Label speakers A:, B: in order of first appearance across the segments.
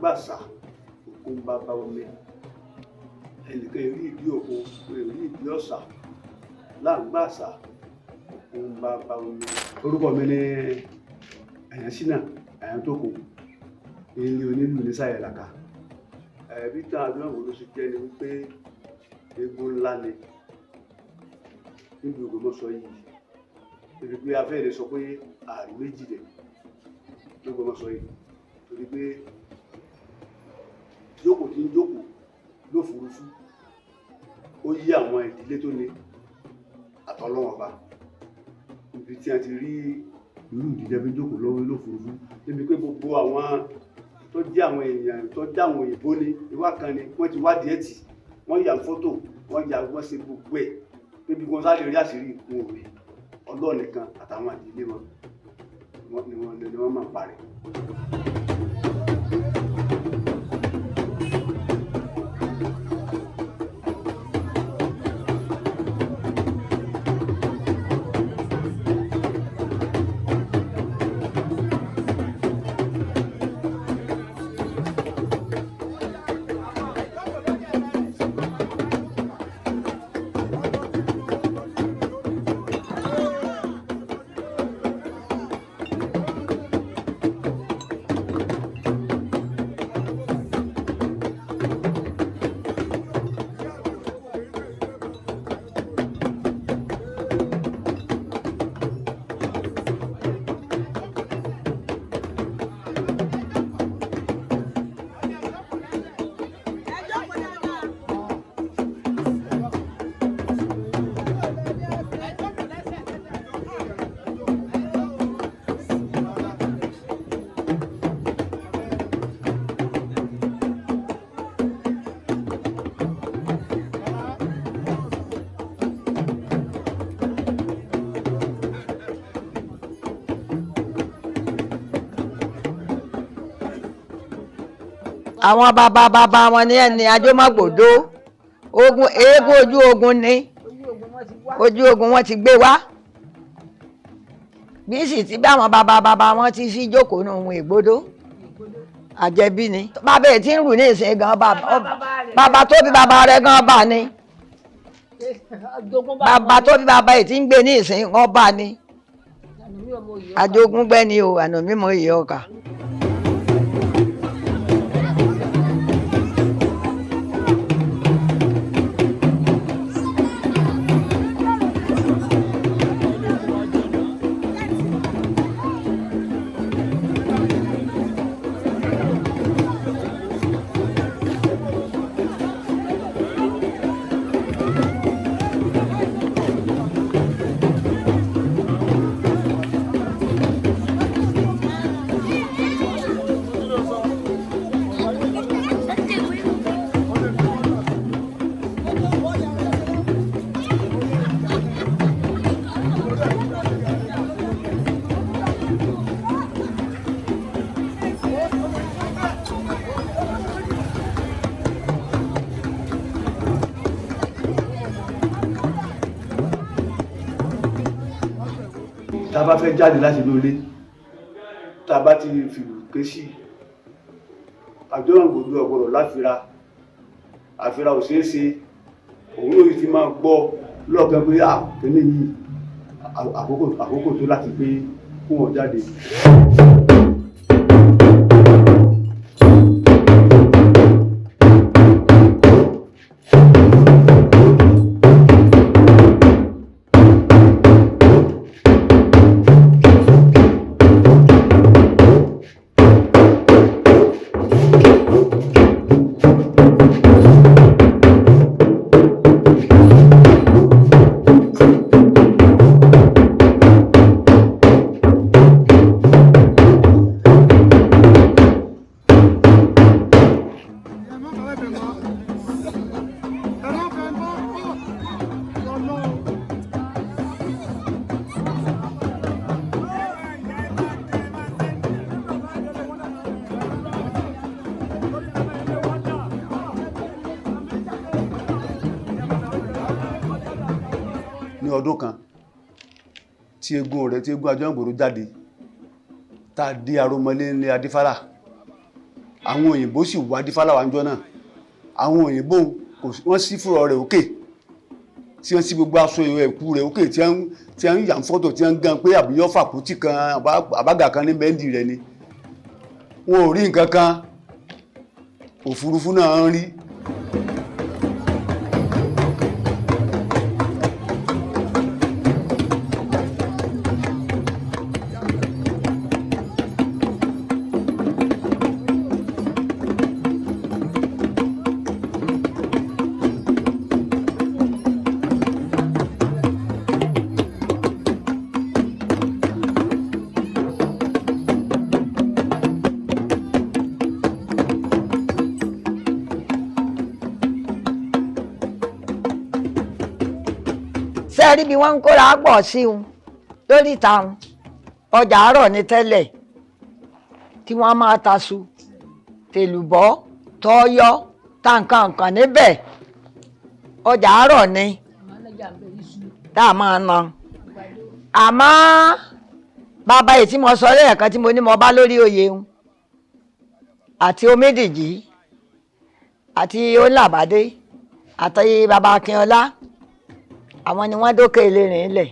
A: lágbàsà òkú ń bá omi ẹnìkan èrí ìdí òkun èrí ìdí ọ̀sà lágbàsà òkú ń bá omi. Orúkọ mi ni Àyànṣínà Àyàntókun ilé onílù ní Sàyẹ̀làkà. Bí tán Adúláwọ̀ ló ṣe jẹ́ ni wípé eégún ńlá ni níbi Ògbómọ̀ṣọ́ yìí. Torí pé afẹ́rẹ́ sọ pé ààrẹ méjì rẹ̀ l'Ógbómọ̀ṣọ́ yìí. Torí pé jókòó tí ń jókòó lófurufú ó yí àwọn ìdílé tó ní àtọlọ́wọ̀n ọba. Ibi tí a ti rí irú ìdílé bí jókòó lọ́wọ́ lófurufú níbi pé gbogbo àwọn tó jẹ́ àwọn èèyàn tó jẹ́ àwọn òyìnbó ní ìwà kan ni wọ́n ti wádìí ẹ̀ tì wọ́n yà fọ́tò wọ́n yà wọ́n ṣe gbogbo ẹ̀ níbi wọn sáré rí àṣírí ìkún òwe Ọlọ́run nìkan àtàwọn àdílé wọn ni wọ́n máa parẹ́.
B: Àwọn bàbá wọn ní ẹni Ajómọ̀gbòdó ogun eégún ojú ogun ní ojú ogun wọn ti gbé wá bí sì ti bí àwọn bàbá wọn ti sí jókòó nù ohun ìgbódó àjẹbí ni bàbá ẹ̀ tí ń rù ní ìsìn gan bàbá tó bí bàbá rẹ̀ gan bà ní bàbá tó bí bàbá ẹ̀ tí ń gbé ní ìsìn gan bà ní Àjogúngbẹ́ ni o àná mímọ ìyẹ ọkà.
A: Tá bá fẹ́ jáde láti inú ilé tá bá ti fìlù ké sí Àjọ̀gbòdó ọ̀gbọ̀rọ̀ láfira àfira ò ṣeé ṣe òun ló ti máa gbọ́ lọ́ọ̀kan pé kíní yìí àkókò tó láti pé kó wọn jáde. Ní ọdún kan tí eégún Àjọ̀gbòdó jáde tá a dé Aromọlé ní Adífálà àwọn òyìnbó sì wá dífáláwà ńjọ́ náà àwọn òyìnbó wọ́n sí fúnra rẹ̀ òkè tí wọ́n sí gbogbo aṣọ ẹ̀kú rẹ̀ òkè tí wọ́n ń yà ń fọ́tò tí wọ́n ń gan pé àbíyọ́ fàkútì kan àbágà kan ní bẹ́ńdì rẹ̀ ni wọn ò rí nǹkan kan òfurufú náà ń rí.
B: sẹ́ẹ̀rí bí wọ́n ń kóra pọ̀ sí un lórí ìta un ọjà àárọ̀ ní tẹ́lẹ̀ tí wọ́n máa taṣu tèlùbọ́ tọ́yọ́ tàǹkàǹkàn níbẹ̀ ọjà àárọ̀ ni tá a máa ná àmọ́ bàbá yìí tí mo sọ lẹ́ẹ̀kan tí mo ní mo bá lórí oyè un àti Omídìjí àti Ọlábàdé àti bàbá Akínọlá àwọn ni wọ́n dókè Elérin lẹ̀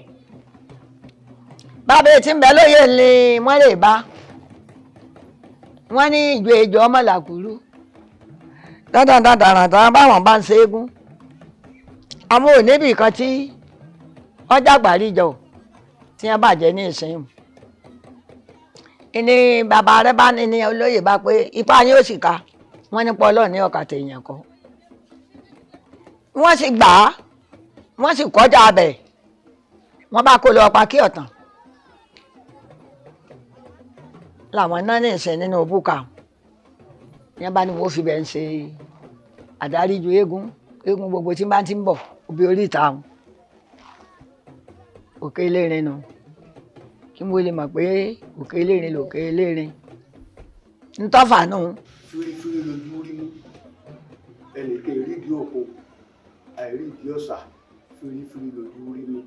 B: bàbá tí ń bẹ lóye ni wọ́n lè bá wọ́n ní ìjọ èjọ ọmọlàkúrú dáadáa báwọn bá ń ṣe égún àwọn ò níbì kan tí wọ́n jàgbàríjọ tí wọ́n bàjẹ́ ní ìsìn ní bàbá rẹ bá ní olóyè bá pé ipá yín ó sì ka wọ́n ní pọ́lọ́ ní ọ̀kà tèèyàn kọ́ wọ́n sì gbà á wọ́n sì kọjá abẹ wọ́n bá kó lọ pa kí ọ̀tàn làwọn náà ní ìsìn nínú búkà yẹn bá ní wọ́n fi bẹ́ẹ̀ ń ṣe àdáríjú eégún gbogbo tí bá ti ń bọ̀ òbí orí ìta wọn Òkè Elérin nu kí mo lè mọ̀ pé Òkè Elérin lòkè Elérin ń tọ́fà nù.
A: fírífírí lójú rí mú ẹnìkan ìrídìí òkun àìrídìí ọ̀sà fírífírí lójú rí mú.